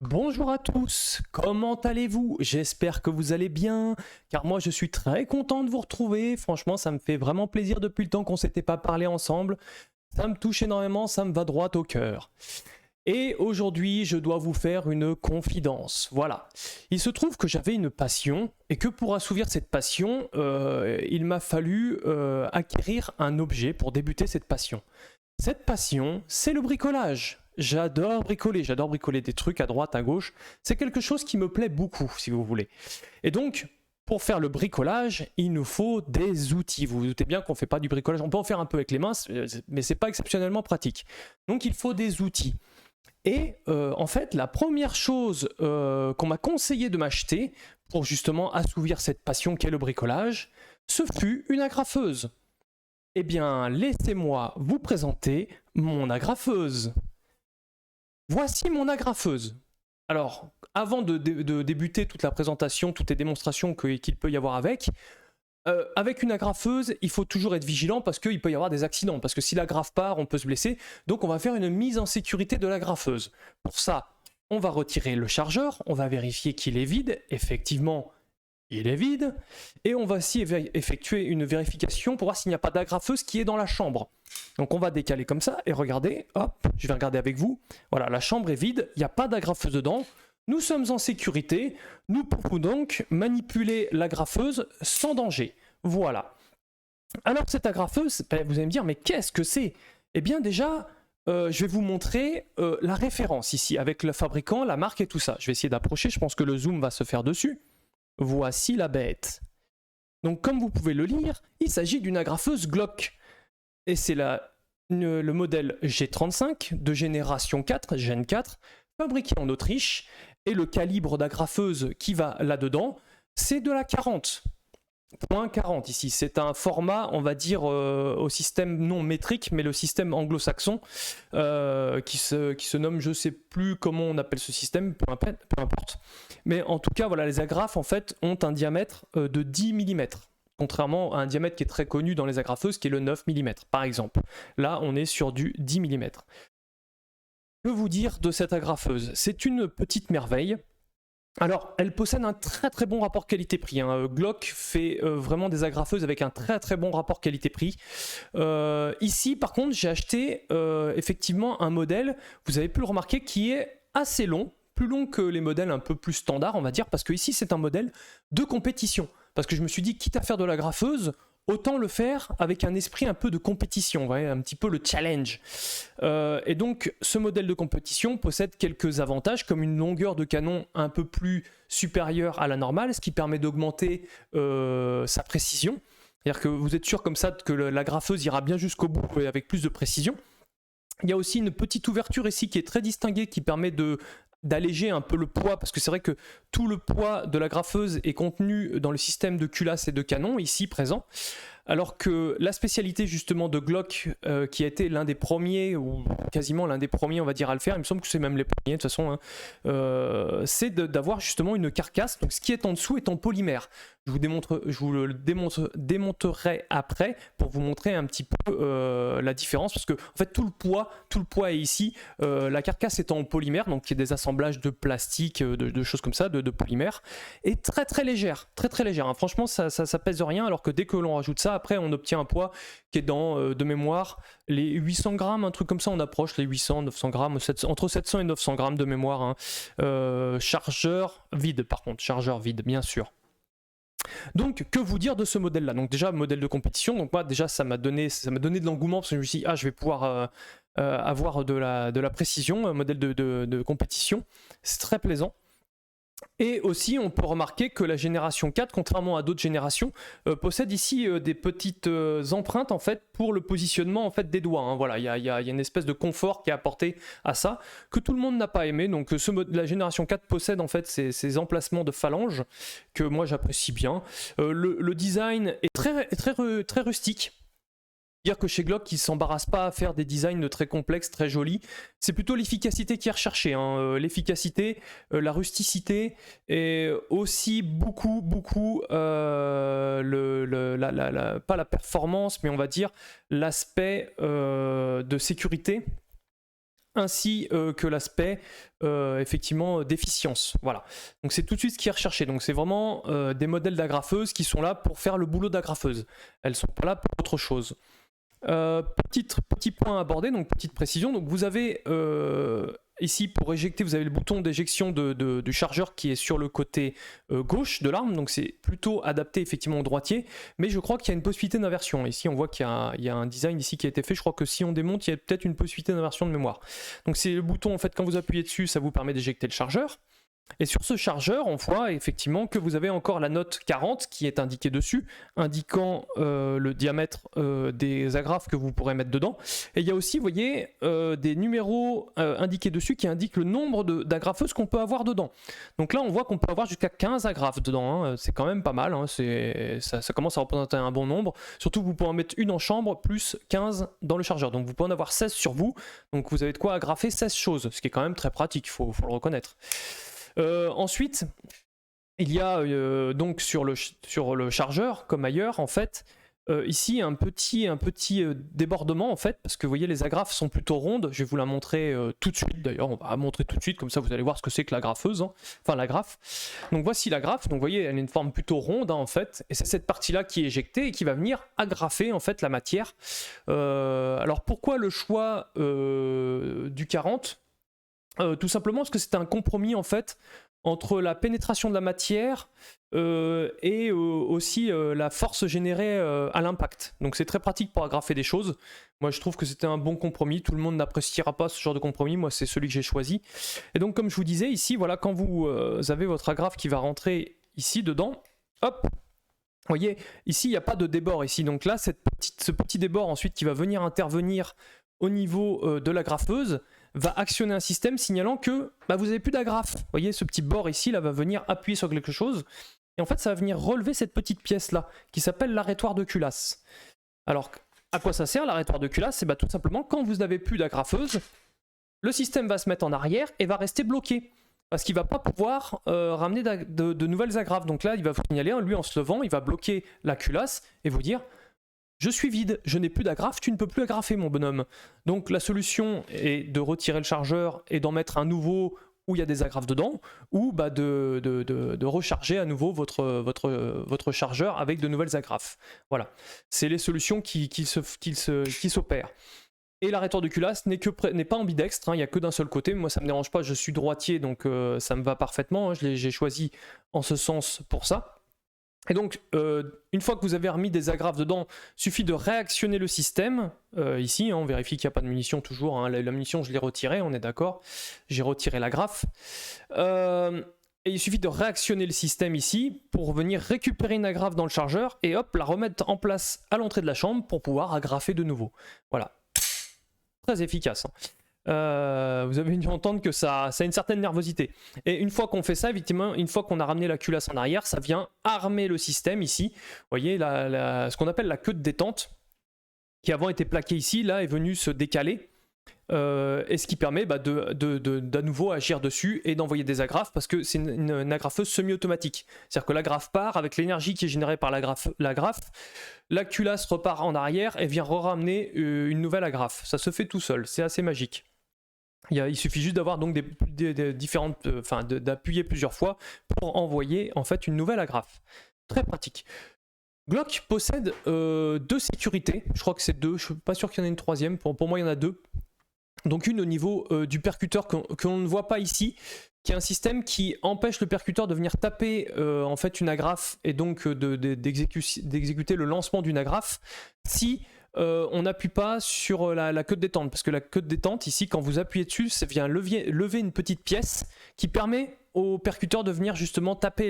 Bonjour à tous, comment allez-vous? J'espère que vous allez bien, car moi je suis très content de vous retrouver. Franchement, ça me fait vraiment plaisir depuis le temps qu'on s'était pas parlé ensemble. Ça me touche énormément, ça me va droit au cœur. Et aujourd'hui, je dois vous faire une confidence. Voilà. Il se trouve que j'avais une passion, et que pour assouvir cette passion, il m'a fallu acquérir un objet pour débuter cette passion. Cette passion, c'est le bricolage. J'adore bricoler des trucs à droite, à gauche. C'est quelque chose qui me plaît beaucoup, si vous voulez. Et donc, pour faire le bricolage, il nous faut des outils. Vous vous doutez bien qu'on ne fait pas du bricolage. On peut en faire un peu avec les mains, mais ce n'est pas exceptionnellement pratique. Donc, il faut des outils. Et en fait, la première chose qu'on m'a conseillé de m'acheter pour justement assouvir cette passion qu'est le bricolage, ce fut une agrafeuse. Eh bien, laissez-moi vous présenter mon agrafeuse. Voici mon agrafeuse. Alors, avant de débuter toute la présentation, toutes les démonstrations qu'il peut y avoir avec une agrafeuse, il faut toujours être vigilant parce qu'il peut y avoir des accidents. Parce que si l'agrafe part, on peut se blesser. Donc, on va faire une mise en sécurité de l'agrafeuse. Pour ça, on va retirer le chargeur, on va vérifier qu'il est vide. Effectivement, il est vide, et on va aussi effectuer une vérification pour voir s'il n'y a pas d'agrafeuse qui est dans la chambre. Donc on va décaler comme ça, et regardez, hop, je vais regarder avec vous, voilà, la chambre est vide, il n'y a pas d'agrafeuse dedans, nous sommes en sécurité, nous pouvons donc manipuler l'agrafeuse sans danger, voilà. Alors cette agrafeuse, vous allez me dire, mais qu'est-ce que c'est? Eh bien déjà, je vais vous montrer la référence ici, avec le fabricant, la marque et tout ça. Je vais essayer d'approcher, je pense que le zoom va se faire dessus. Voici la bête. Donc comme vous pouvez le lire, il s'agit d'une agrafeuse Glock. Et c'est le modèle G35 de génération 4, Gen 4, fabriqué en Autriche. Et le calibre d'agrafeuse qui va là-dedans, c'est de la 40. Point 40 ici, c'est un format, on va dire, au système non métrique, mais le système anglo-saxon, qui se nomme, je ne sais plus comment on appelle ce système, peu importe. Mais en tout cas, voilà, les agrafes, en fait, ont un diamètre de 10 mm, contrairement à un diamètre qui est très connu dans les agrafeuses, qui est le 9 mm, par exemple. Là, on est sur du 10 mm. Que vous dire de cette agrafeuse? C'est une petite merveille. Alors, elle possède un très très bon rapport qualité-prix. Glock fait vraiment des agrafeuses avec un très très bon rapport qualité-prix. Ici, par contre, j'ai acheté effectivement un modèle, vous avez pu le remarquer, qui est assez long, plus long que les modèles un peu plus standards, on va dire, parce que ici c'est un modèle de compétition. Parce que je me suis dit, quitte à faire de l'agrafeuse, autant le faire avec un esprit un peu de compétition, vous voyez, un petit peu le challenge. Et donc, ce modèle de compétition possède quelques avantages, comme une longueur de canon un peu plus supérieure à la normale, ce qui permet d'augmenter sa précision. C'est-à-dire que vous êtes sûr comme ça que l'agrafeuse ira bien jusqu'au bout et avec plus de précision. Il y a aussi une petite ouverture ici qui est très distinguée, qui permet d'alléger un peu le poids, parce que c'est vrai que tout le poids de la graffeuse est contenu dans le système de culasse et de canon ici présent, alors que la spécialité justement de Glock, qui a été l'un des premiers, ou quasiment l'un des premiers on va dire à le faire, il me semble que c'est même les premiers de toute façon, c'est d'avoir justement une carcasse, donc ce qui est en dessous est en polymère. Je vous le démonterai après pour vous montrer un petit peu la différence, parce que en fait tout le poids est ici, la carcasse étant en polymère, donc qui est des assemblages de plastique, de choses comme ça, de polymère, et très très légère, hein. Franchement ça pèse rien, alors que dès que l'on rajoute ça, après on obtient un poids qui est dans, de mémoire, les 800 grammes, un truc comme ça, on approche les 800, 900 grammes, entre 700 et 900 grammes de mémoire, hein. Chargeur vide par contre, chargeur vide bien sûr. Donc, que vous dire de ce modèle-là? Donc déjà, modèle de compétition, donc moi déjà ça m'a donné de l'engouement, parce que je me suis dit, je vais pouvoir avoir de la précision, un modèle de compétition, c'est très plaisant. Et aussi, on peut remarquer que la génération 4, contrairement à d'autres générations, possède ici des petites empreintes en fait pour le positionnement en fait des doigts, hein. Voilà, il y a une espèce de confort qui est apporté à ça que tout le monde n'a pas aimé. Donc la génération 4 possède en fait ces emplacements de phalanges que moi j'apprécie bien. Le design est très rustique. Dire que chez Glock, ils ne s'embarrassent pas à faire des designs très complexes, très jolis. C'est plutôt l'efficacité qui est recherchée, hein. L'efficacité, la rusticité, et aussi beaucoup, pas la performance, mais on va dire l'aspect de sécurité. ainsi que l'aspect effectivement d'efficience. Voilà. Donc c'est tout de suite ce qui est recherché. Donc c'est vraiment des modèles d'agrafeuses qui sont là pour faire le boulot d'agrafeuse. Elles sont pas là pour autre chose. Petit point à aborder, donc petite précision. Donc vous avez ici pour éjecter, vous avez le bouton d'éjection du chargeur qui est sur le côté gauche de l'arme, donc c'est plutôt adapté effectivement au droitier, mais je crois qu'il y a une possibilité d'inversion. Ici on voit qu'il y a un design ici qui a été fait, je crois que si on démonte, il y a peut-être une possibilité d'inversion de mémoire. Donc c'est le bouton, en fait, quand vous appuyez dessus, ça vous permet d'éjecter le chargeur. Et sur ce chargeur, on voit effectivement que vous avez encore la note 40 qui est indiquée dessus, indiquant le diamètre des agrafes que vous pourrez mettre dedans. Et il y a aussi, vous voyez, des numéros indiqués dessus qui indiquent le nombre d'agrafeuses qu'on peut avoir dedans. Donc là, on voit qu'on peut avoir jusqu'à 15 agrafes dedans, hein. C'est quand même pas mal, hein. Ça commence à représenter un bon nombre. Surtout que vous pouvez en mettre une en chambre, plus 15 dans le chargeur. Donc vous pouvez en avoir 16 sur vous. Donc vous avez de quoi agrafer 16 choses, ce qui est quand même très pratique, il faut le reconnaître. Ensuite, il y a donc sur le chargeur, comme ailleurs, en fait, ici un petit débordement, en fait, parce que vous voyez, les agrafes sont plutôt rondes. Je vais vous la montrer tout de suite, d'ailleurs, on va la montrer tout de suite, comme ça vous allez voir ce que c'est que l'agrafeuse, hein. Enfin l'agrafe. Donc voici l'agrafe, donc vous voyez, elle a une forme plutôt ronde, hein, en fait, et c'est cette partie-là qui est éjectée et qui va venir agrafer, en fait, la matière. Alors pourquoi le choix du 40 ? Tout simplement parce que c'est un compromis en fait entre la pénétration de la matière et aussi la force générée à l'impact. Donc c'est très pratique pour agrafer des choses. Moi je trouve que c'était un bon compromis. Tout le monde n'appréciera pas ce genre de compromis. Moi c'est celui que j'ai choisi. Et donc comme je vous disais ici, voilà, quand vous avez votre agrafe qui va rentrer ici dedans, hop, vous voyez, ici il n'y a pas de débord ici. Donc là, ce petit débord ensuite qui va venir intervenir au niveau de l'agrafeuse va actionner un système signalant que vous n'avez plus d'agrafe. Vous voyez, ce petit bord ici là va venir appuyer sur quelque chose et en fait ça va venir relever cette petite pièce là qui s'appelle l'arrêtoir de culasse. Alors à quoi ça sert l'arrêtoir de culasse? C'est tout simplement quand vous n'avez plus d'agrafeuse, le système va se mettre en arrière et va rester bloqué parce qu'il ne va pas pouvoir ramener de nouvelles agrafes. Donc là il va vous signaler, lui en se levant, il va bloquer la culasse et vous dire: je suis vide, je n'ai plus d'agrafe, tu ne peux plus agrafer mon bonhomme. Donc la solution est de retirer le chargeur et d'en mettre un nouveau où il y a des agrafes dedans, ou de recharger à nouveau votre chargeur avec de nouvelles agrafes. Voilà, c'est les solutions qui s'opèrent. Et l'arrêtoir de culasse n'est pas ambidextre, hein, il n'y a que d'un seul côté. Moi ça ne me dérange pas, je suis droitier, donc ça me va parfaitement, hein, j'ai choisi en ce sens pour ça. Et donc, une fois que vous avez remis des agrafes dedans, il suffit de réactionner le système. Ici, hein, on vérifie qu'il n'y a pas de munitions toujours, hein. La munition, je l'ai retirée, on est d'accord. J'ai retiré l'agrafe. Et il suffit de réactionner le système ici pour venir récupérer une agrafe dans le chargeur et hop, la remettre en place à l'entrée de la chambre pour pouvoir agrafer de nouveau. Voilà. Très efficace, hein. Vous avez dû entendre que ça a une certaine nervosité. Et une fois qu'on fait ça, effectivement, une fois qu'on a ramené la culasse en arrière, ça vient armer le système ici. Vous voyez, ce qu'on appelle la queue de détente, qui avant était plaquée ici, là est venue se décaler. Et ce qui permet d'à nouveau agir dessus et d'envoyer des agrafes parce que c'est une agrafeuse semi-automatique. C'est-à-dire que l'agrafe part avec l'énergie qui est générée par l'agrafe, la culasse repart en arrière et vient ramener une nouvelle agrafe. Ça se fait tout seul, c'est assez magique. Il suffit juste d'avoir donc d'appuyer plusieurs fois pour envoyer en fait une nouvelle agrafe. Très pratique. Glock possède 2 sécurités. Je crois que c'est 2. Je ne suis pas sûr qu'il y en ait une troisième. Pour moi, il y en a 2. Donc une au niveau du percuteur que l'on ne voit pas ici, qui est un système qui empêche le percuteur de venir taper en fait une agrafe et donc d'exécuter le lancement d'une agrafe si on n'appuie pas sur la queue de détente. Parce que la queue de détente ici, quand vous appuyez dessus, ça vient lever une petite pièce qui permet au percuteur de venir justement taper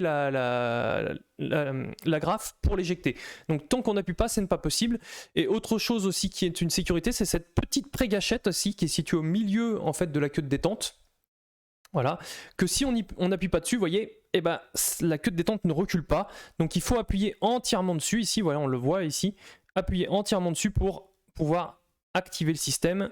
l'agrafe pour l'éjecter. Donc tant qu'on n'appuie pas, ce n'est pas possible. Et autre chose aussi qui est une sécurité, c'est cette petite pré-gâchette aussi qui est située au milieu en fait de la queue de détente. Voilà, que si on n'appuie pas dessus, vous voyez, la queue de détente ne recule pas. Donc il faut appuyer entièrement dessus. Ici, voilà, on le voit ici. Appuyer entièrement dessus pour pouvoir activer le système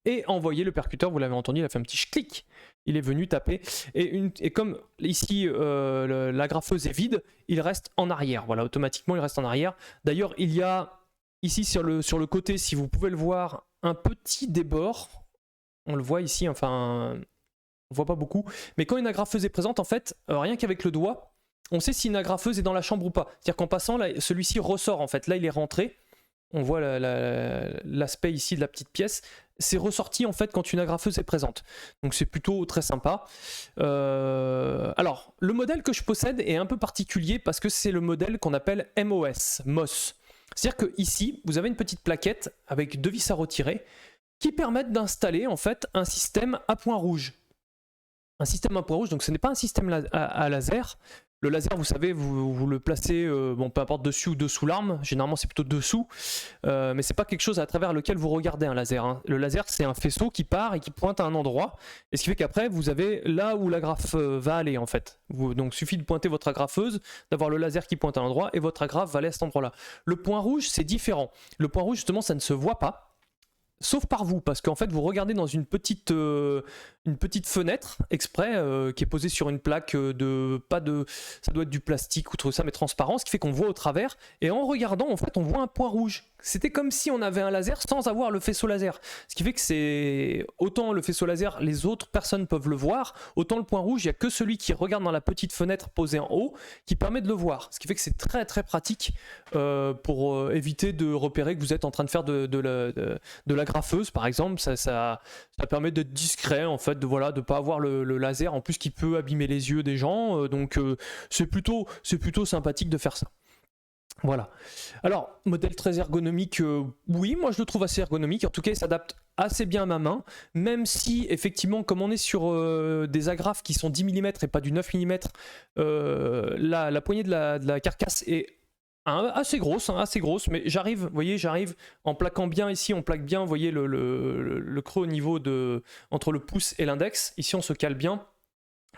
et envoyer le percuteur. Vous l'avez entendu, il a fait un petit clic. Il est venu taper. Et comme ici, l'agrafeuse est vide, il reste en arrière. Voilà, automatiquement, il reste en arrière. D'ailleurs, il y a ici sur le côté, si vous pouvez le voir, un petit débord. on le voit ici, enfin, on voit pas beaucoup. Mais quand une agrafeuse est présente, en fait, rien qu'avec le doigt, on sait si une agrafeuse est dans la chambre ou pas. C'est-à-dire qu'en passant, là, celui-ci ressort, en fait. Là, il est rentré. On voit l'aspect ici de la petite pièce. C'est ressorti, en fait, quand une agrafeuse est présente. Donc, c'est plutôt très sympa. Alors, le modèle que je possède est un peu particulier parce que c'est le modèle qu'on appelle MOS. C'est-à-dire que ici, vous avez une petite plaquette avec 2 vis à retirer qui permettent d'installer, en fait, un système à point rouge. Un système à point rouge, donc ce n'est pas un système à laser. Le laser, vous savez, vous le placez, bon, peu importe dessus ou dessous l'arme, généralement c'est plutôt dessous, mais c'est pas quelque chose à travers lequel vous regardez un laser. Hein. Le laser, c'est un faisceau qui part et qui pointe à un endroit, et ce qui fait qu'après, vous avez là où l'agrafe va aller en fait. Donc il suffit de pointer votre agrafeuse, d'avoir le laser qui pointe à un endroit, et votre agrafe va aller à cet endroit-là. Le point rouge, c'est différent. Le point rouge, justement, ça ne se voit pas. Sauf par vous, parce qu'en fait vous regardez dans une petite fenêtre exprès qui est posée sur une plaque ça doit être du plastique ou tout ça, mais transparent, ce qui fait qu'on voit au travers, et en regardant en fait on voit un point rouge. C'était comme si on avait un laser sans avoir le faisceau laser, ce qui fait que c'est autant le faisceau laser les autres personnes peuvent le voir, autant le point rouge il n'y a que celui qui regarde dans la petite fenêtre posée en haut qui permet de le voir, ce qui fait que c'est très très pratique pour éviter de repérer que vous êtes en train de faire de la graffeuse par exemple. Ça permet d'être discret en fait, de pas avoir le laser en plus qui peut abîmer les yeux des gens, donc c'est plutôt sympathique de faire ça. Voilà. Alors, modèle très ergonomique, oui, moi je le trouve assez ergonomique, en tout cas il s'adapte assez bien à ma main, même si effectivement comme on est sur des agrafes qui sont 10 mm et pas du 9 mm, la poignée de la carcasse est assez grosse, mais j'arrive en plaquant bien ici, on plaque bien, vous voyez le creux au niveau entre le pouce et l'index, ici on se cale bien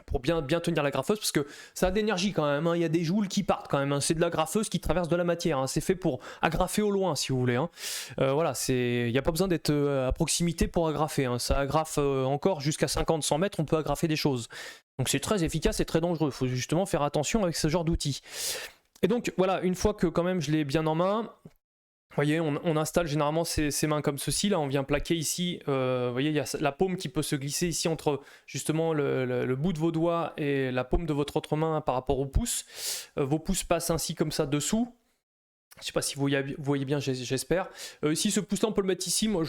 pour bien tenir la graffeuse, parce que ça a d'énergie quand même, hein. Il y a des joules qui partent quand même, hein. C'est de la graffeuse qui traverse de la matière, hein. C'est fait pour agrafer au loin si vous voulez, hein. Voilà, il n'y a pas besoin d'être à proximité pour agrafer, hein. Ça agrafe encore jusqu'à 50-100 mètres, on peut agrafer des choses. Donc c'est très efficace et très dangereux, il faut justement faire attention avec ce genre d'outils. Et donc voilà, une fois que quand même je l'ai bien en main, vous voyez, on installe généralement ses mains comme ceci, là on vient plaquer ici, vous voyez il y a la paume qui peut se glisser ici entre justement le bout de vos doigts et la paume de votre autre main par rapport au pouce. Vos pouces passent ainsi comme ça dessous. Je ne sais pas si vous voyez bien, j'espère. Ici, ce pouce-là, on peut le mettre ici. Moi,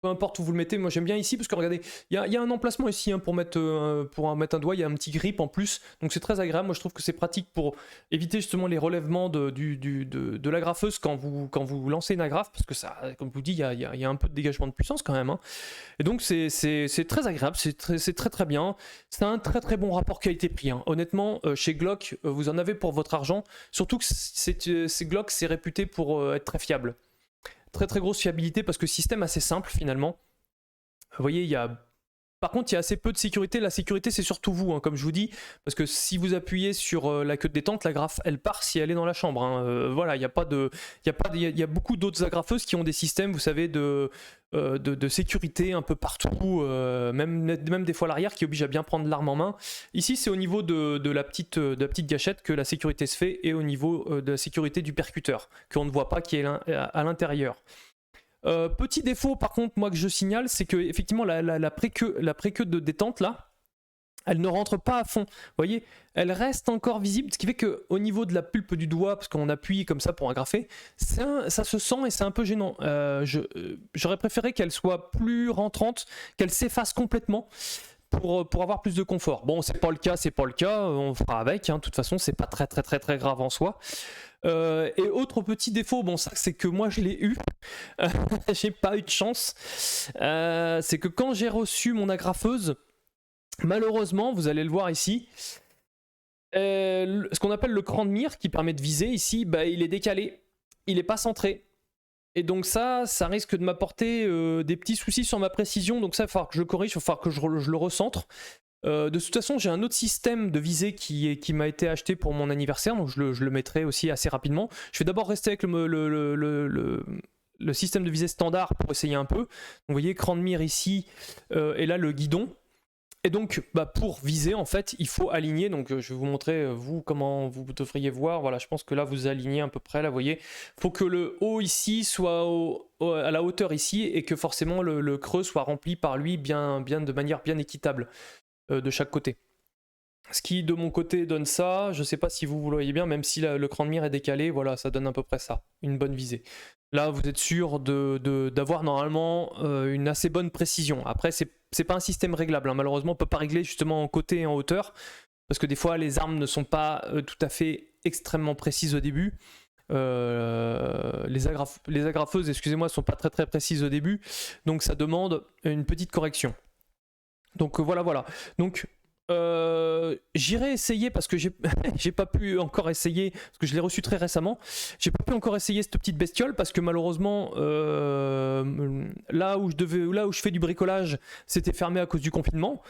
peu importe où vous le mettez, moi j'aime bien ici parce que regardez, il y a un emplacement ici hein, pour mettre un doigt, il y a un petit grip en plus. Donc c'est très agréable. Moi je trouve que c'est pratique pour éviter justement les relèvements de la graffeuse quand vous lancez une agrafe, parce que ça, comme je vous dis, il y a un peu de dégagement de puissance quand même. Hein. Et donc c'est très agréable, c'est très très bien. C'est un très très bon rapport qualité-prix. Hein. Honnêtement, chez Glock, vous en avez pour votre argent. Surtout que Glock, c'est réputé pour être très fiable. Très très grosse fiabilité parce que système assez simple finalement. Vous voyez, par contre il y a assez peu de sécurité. La sécurité c'est surtout vous, hein, comme je vous dis, parce que si vous appuyez sur la queue de détente, l'agrafe elle part si elle est dans la chambre. Hein. Voilà, il y a beaucoup d'autres agrafeuses qui ont des systèmes, vous savez, de sécurité un peu partout, même des fois à l'arrière qui oblige à bien prendre l'arme en main. Ici c'est au niveau de la petite gâchette que la sécurité se fait, et au niveau de la sécurité du percuteur qu'on ne voit pas, qui est à l'intérieur. Petit défaut par contre moi que je signale, c'est que effectivement la pré-queue de détente là, elle ne rentre pas à fond, vous voyez, elle reste encore visible, ce qui fait qu'au niveau de la pulpe du doigt, parce qu'on appuie comme ça pour agrafer, ça se sent et c'est un peu gênant. J'aurais préféré qu'elle soit plus rentrante, qu'elle s'efface complètement pour avoir plus de confort. Bon, c'est pas le cas, on fera avec, hein. De toute façon c'est pas très très très très grave en soi. Et autre petit défaut, bon ça c'est que moi je l'ai eu, j'ai pas eu de chance, c'est que quand j'ai reçu mon agrafeuse, malheureusement, vous allez le voir ici, ce qu'on appelle le cran de mire qui permet de viser ici, bah, il est décalé, il n'est pas centré. Et donc ça risque de m'apporter des petits soucis sur ma précision, donc ça il va falloir que je corrige, il va falloir que je le recentre. De toute façon, j'ai un autre système de visée qui m'a été acheté pour mon anniversaire, donc je le mettrai aussi assez rapidement. Je vais d'abord rester avec le système de visée standard pour essayer un peu. Donc, vous voyez, cran de mire ici, et là le guidon. Et donc, pour viser, en fait, il faut aligner. Donc, je vais vous montrer, vous, comment vous devriez voir. Voilà, je pense que là, vous alignez à peu près. Là, vous voyez, il faut que le haut ici soit à la hauteur ici et que forcément le creux soit rempli par lui de manière bien équitable de chaque côté. Ce qui, de mon côté, donne ça. Je ne sais pas si vous le voyez bien, même si le cran de mire est décalé. Voilà, ça donne à peu près ça, une bonne visée. Là, vous êtes sûr d'avoir normalement une assez bonne précision. Après, c'est pas un système réglable, hein. Malheureusement, on peut pas régler justement en côté et en hauteur, parce que des fois, les armes ne sont pas tout à fait extrêmement précises au début. Les agrafeuses, excusez-moi, sont pas très très précises au début, donc ça demande une petite correction. Donc voilà. Donc j'irai essayer parce que j'ai pas pu encore essayer, parce que je l'ai reçu très récemment. J'ai pas pu encore essayer cette petite bestiole parce que malheureusement là où je fais du bricolage, c'était fermé à cause du confinement.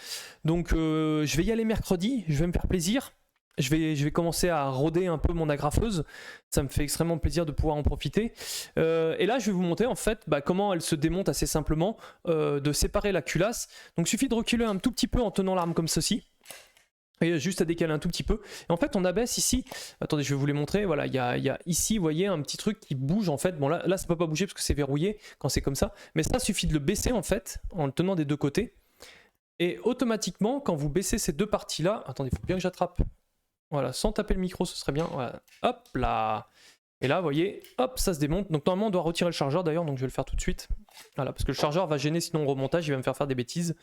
Donc je vais y aller mercredi, je vais me faire plaisir. Je vais commencer à roder un peu mon agrafeuse. Ça me fait extrêmement plaisir de pouvoir en profiter. Et là, je vais vous montrer en fait comment elle se démonte assez simplement, de séparer la culasse. Donc, il suffit de reculer un tout petit peu en tenant l'arme comme ceci. Et juste à décaler un tout petit peu. Et en fait, on abaisse ici. Attendez, je vais vous les montrer. Voilà, il y a ici, vous voyez, un petit truc qui bouge en fait. Bon, là ça peut pas bouger parce que c'est verrouillé quand c'est comme ça. Mais ça, suffit de le baisser en fait, en le tenant des deux côtés. Et automatiquement, quand vous baissez ces deux parties-là, attendez, il faut bien que j'attrape. Voilà, sans taper le micro, ce serait bien. Voilà. Hop là. Et là, vous voyez, hop, ça se démonte. Donc normalement, on doit retirer le chargeur d'ailleurs, donc je vais le faire tout de suite. Voilà, parce que le chargeur va gêner sinon au remontage, il va me faire des bêtises.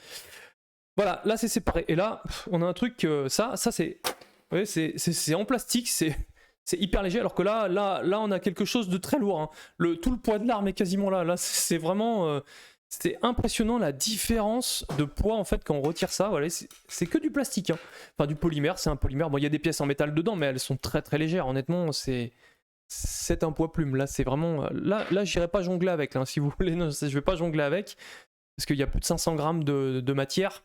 Voilà, là c'est séparé. Et là, on a un truc, ça c'est... Vous voyez, c'est en plastique, c'est hyper léger, alors que là, on a quelque chose de très lourd. Hein. Tout le poids de l'arme est quasiment là. Là, c'est vraiment... C'était impressionnant la différence de poids en fait quand on retire ça. Voilà, c'est que du plastique, hein. Enfin du polymère, c'est un polymère. Bon, il y a des pièces en métal dedans, mais elles sont très très légères. Honnêtement, c'est un poids plume. Là, c'est vraiment là, j'irai pas jongler avec. Hein, si vous voulez, non, je vais pas jongler avec parce qu'il y a plus de 500 grammes de matière.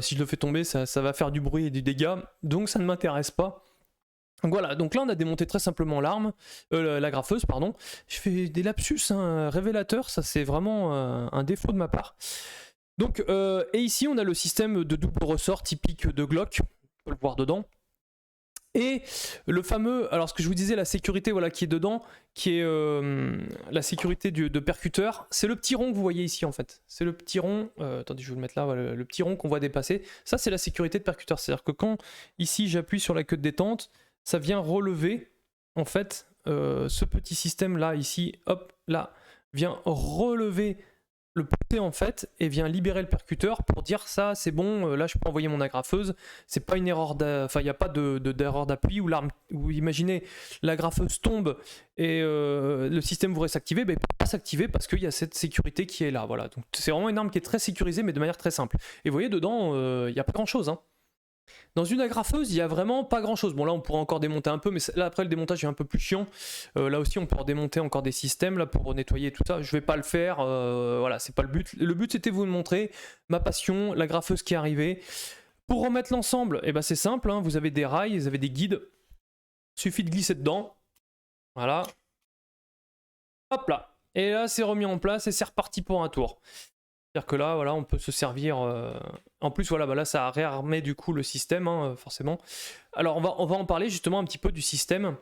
Si je le fais tomber, ça va faire du bruit et du dégât. Donc ça ne m'intéresse pas. Donc voilà, donc là on a démonté très simplement l'arme, l'agrafeuse, pardon. Je fais des lapsus révélateurs, ça c'est vraiment un défaut de ma part. Donc, et ici on a le système de double ressort typique de Glock, on peut le voir dedans. Et le fameux, alors ce que je vous disais, la sécurité voilà, qui est dedans, qui est la sécurité de percuteur, c'est le petit rond que vous voyez ici en fait. C'est le petit rond, attendez je vais vous le mettre là, voilà, le petit rond qu'on voit dépasser. Ça c'est la sécurité de percuteur, c'est-à-dire que quand ici j'appuie sur la queue de détente, ça vient relever, en fait, ce petit système-là, ici, hop, là, vient relever le pousser, en fait, et vient libérer le percuteur pour dire ça, c'est bon, là, je peux envoyer mon agrafeuse. C'est pas une erreur, enfin, il n'y a pas d'erreur d'appui où l'arme, où imaginez, l'agrafeuse tombe et le système voudrait s'activer, ben, il ne peut pas s'activer parce qu'il y a cette sécurité qui est là, voilà. Donc, c'est vraiment une arme qui est très sécurisée, mais de manière très simple. Et vous voyez, dedans, il n'y a pas grand-chose, hein. Dans une agrafeuse, il n'y a vraiment pas grand chose. Bon, là, on pourra encore démonter un peu, mais là, après, le démontage est un peu plus chiant. Là aussi, on peut démonter encore des systèmes là, pour nettoyer tout ça. Je vais pas le faire. Voilà, c'est pas le but. Le but, c'était de vous montrer ma passion, l'agrafeuse qui est arrivée. Pour remettre l'ensemble, eh ben, c'est simple. Hein, vous avez des rails, vous avez des guides. Il suffit de glisser dedans. Voilà. Hop là. Et là, c'est remis en place et c'est reparti pour un tour. C'est-à-dire que là, voilà, on peut se servir... En plus, voilà, là, ça a réarmé du coup le système, hein, forcément. Alors, on va en parler justement un petit peu du système.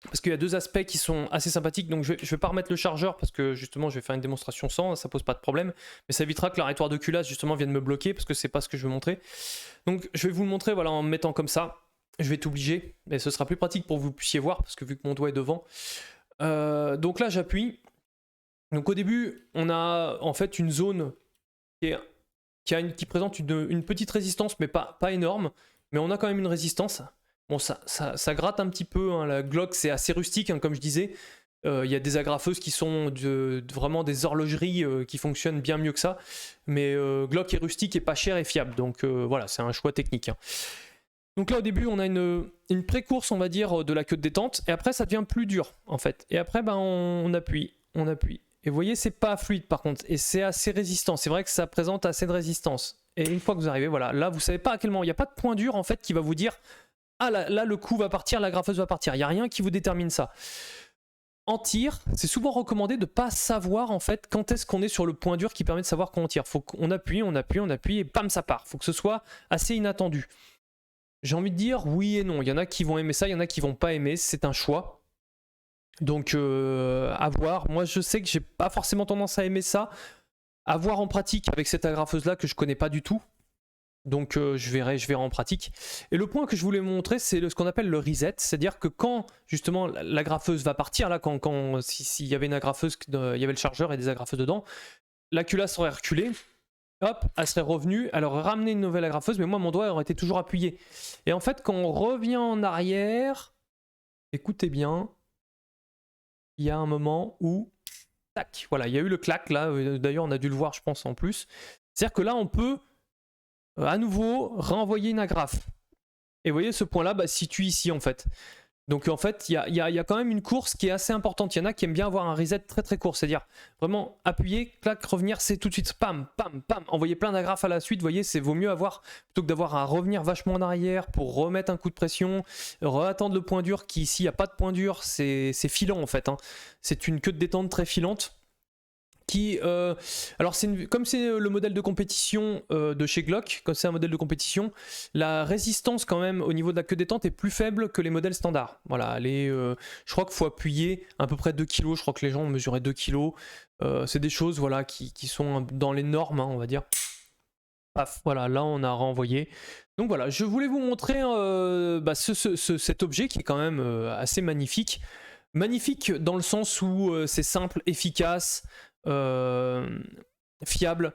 Parce qu'il y a deux aspects qui sont assez sympathiques. Donc, je vais pas remettre le chargeur parce que justement, je vais faire une démonstration sans, ça pose pas de problème. Mais ça évitera que l'arrêtoir de culasse, justement, vienne me bloquer parce que c'est pas ce que je veux montrer. Donc, je vais vous le montrer, voilà, en me mettant comme ça. Je vais être obligé, mais ce sera plus pratique pour que vous puissiez voir parce que vu que mon doigt est devant. Donc là, j'appuie. Donc au début, on a en fait une zone qui présente une petite résistance, mais pas énorme. Mais on a quand même une résistance. Bon, ça gratte un petit peu. Hein. La Glock, c'est assez rustique, hein, comme je disais. Il y a des agrafeuses qui sont vraiment des horlogeries qui fonctionnent bien mieux que ça. Mais Glock est rustique et pas cher et fiable. Donc voilà, c'est un choix technique. Hein. Donc là, au début, on a une pré-course, on va dire, de la queue de détente. Et après, ça devient plus dur, en fait. Et après, ben, on appuie. Et vous voyez, c'est pas fluide par contre, et c'est assez résistant. C'est vrai que ça présente assez de résistance. Et une fois que vous arrivez, voilà, là vous savez pas à quel moment, il n'y a pas de point dur en fait qui va vous dire ah là le coup va partir, la graffeuse va partir. Il n'y a rien qui vous détermine ça. en tir, c'est souvent recommandé de ne pas savoir en fait quand est-ce qu'on est sur le point dur qui permet de savoir quand on tire. Faut qu'on appuie, on appuie, on appuie et bam, ça part. Faut que ce soit assez inattendu. J'ai envie de dire oui et non. Il y en a qui vont aimer ça, il y en a qui vont pas aimer. C'est un choix. Donc à voir. Moi je sais que j'ai pas forcément tendance à aimer ça. À voir en pratique avec cette agrafeuse là que je connais pas du tout. Donc je verrai en pratique. Et le point que je voulais vous montrer, c'est ce qu'on appelle le reset. C'est-à-dire que quand justement l'agrafeuse va partir, là, s'il y avait une agrafeuse, il y avait le chargeur et des agrafeuses dedans, la culasse aurait reculé, hop, elle serait revenue, elle aurait ramené une nouvelle agrafeuse, mais moi mon doigt aurait été toujours appuyé. Et en fait, quand on revient en arrière, écoutez bien, il y a un moment où, tac, voilà, il y a eu le clac là, d'ailleurs on a dû le voir je pense en plus. C'est-à-dire que là on peut à nouveau renvoyer une agrafe. Et vous voyez ce point là se situe ici en fait. Donc en fait il y a quand même une course qui est assez importante. Il y en a qui aiment bien avoir un reset très très court, c'est à dire vraiment appuyer, clac, revenir, c'est tout de suite pam pam pam, envoyer plein d'agrafes à la suite. Vous voyez, c'est vaut mieux avoir plutôt que d'avoir à revenir vachement en arrière pour remettre un coup de pression, attendre le point dur qui ici il n'y a pas de point dur, c'est filant en fait, hein. C'est une queue de détente très filante. Alors comme c'est le modèle de compétition de chez Glock, comme c'est un modèle de compétition, la résistance quand même au niveau de la queue détente est plus faible que les modèles standards. Voilà, je crois qu'il faut appuyer à peu près 2 kg, je crois que les gens ont mesuré 2 kg. C'est des choses voilà, qui sont dans les normes, hein, on va dire. Paf, voilà, là on a renvoyé. Donc voilà, je voulais vous montrer cet objet qui est quand même assez magnifique. Magnifique dans le sens où c'est simple, efficace, fiable,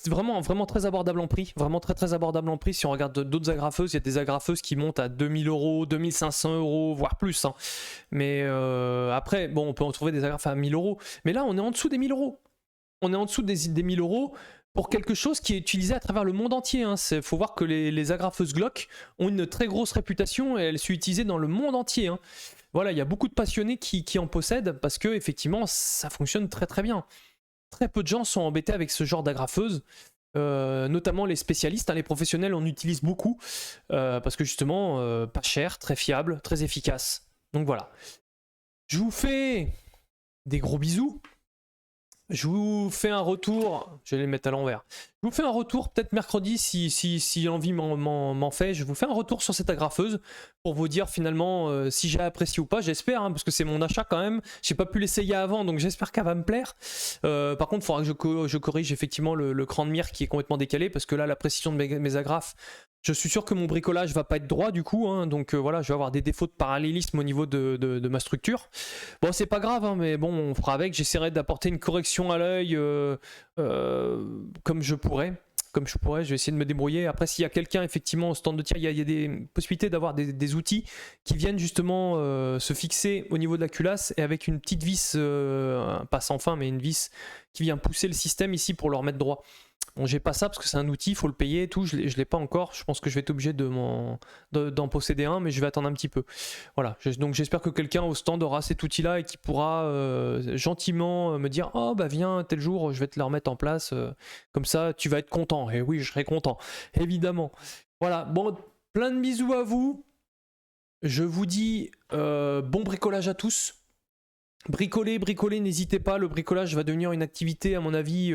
vraiment, vraiment très abordable en prix, vraiment très très abordable en prix. Si on regarde d'autres agrafeuses, il y a des agrafeuses qui montent à 2000 €, 2500 €, voire plus, hein. Mais après, bon, on peut en trouver des agrafes à 1000 €, mais là on est en dessous des 1000 €. On est en dessous des 1000 € pour quelque chose qui est utilisé à travers le monde entier, hein. Faut voir que les agrafeuses Glock ont une très grosse réputation et elles sont utilisées dans le monde entier, hein. Voilà, il y a beaucoup de passionnés qui en possèdent parce que effectivement ça fonctionne très très bien. Très peu de gens sont embêtés avec ce genre d'agrafeuse, notamment les spécialistes, hein, les professionnels en utilisent beaucoup parce que justement pas cher, très fiable, très efficace. Donc voilà. Je vous fais des gros bisous. Je vous fais un retour, je vais les mettre à l'envers. Je vous fais un retour peut-être mercredi si l'envie m'en fait. Je vous fais un retour sur cette agrafeuse pour vous dire finalement si j'ai apprécié ou pas. J'espère, hein, parce que c'est mon achat quand même. J'ai pas pu l'essayer avant, donc j'espère qu'elle va me plaire. Par contre, il faudra que je corrige effectivement le cran de mire qui est complètement décalé parce que là, la précision de mes agrafes, je suis sûr que mon bricolage va pas être droit du coup, hein, donc voilà, je vais avoir des défauts de parallélisme au niveau de ma structure. Bon, c'est pas grave, hein, mais bon, on fera avec. J'essaierai d'apporter une correction à l'œil comme je pourrais. Je vais essayer de me débrouiller. Après, s'il y a quelqu'un effectivement au stand de tir, il y a des possibilités d'avoir des outils qui viennent justement se fixer au niveau de la culasse et avec une petite vis, pas sans fin, mais une vis qui vient pousser le système ici pour le remettre droit. Bon, j'ai pas ça parce que c'est un outil, il faut le payer et tout, je l'ai pas encore. Je pense que je vais être obligé d'en posséder un, mais je vais attendre un petit peu. Voilà, donc j'espère que quelqu'un au stand aura cet outil-là et qui pourra gentiment me dire « Oh bah viens, tel jour, je vais te le remettre en place, comme ça tu vas être content. » Et oui, je serai content, évidemment. Voilà, bon, plein de bisous à vous. Je vous dis bon bricolage à tous. Bricoler, n'hésitez pas, le bricolage va devenir une activité à mon avis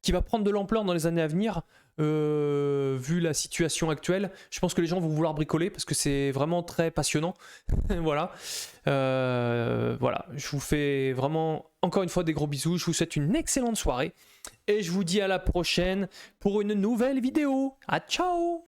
qui va prendre de l'ampleur dans les années à venir vu la situation actuelle. Je pense que les gens vont vouloir bricoler parce que c'est vraiment très passionnant. Voilà. Voilà, je vous fais vraiment encore une fois des gros bisous, je vous souhaite une excellente soirée et je vous dis à la prochaine pour une nouvelle vidéo. À ciao.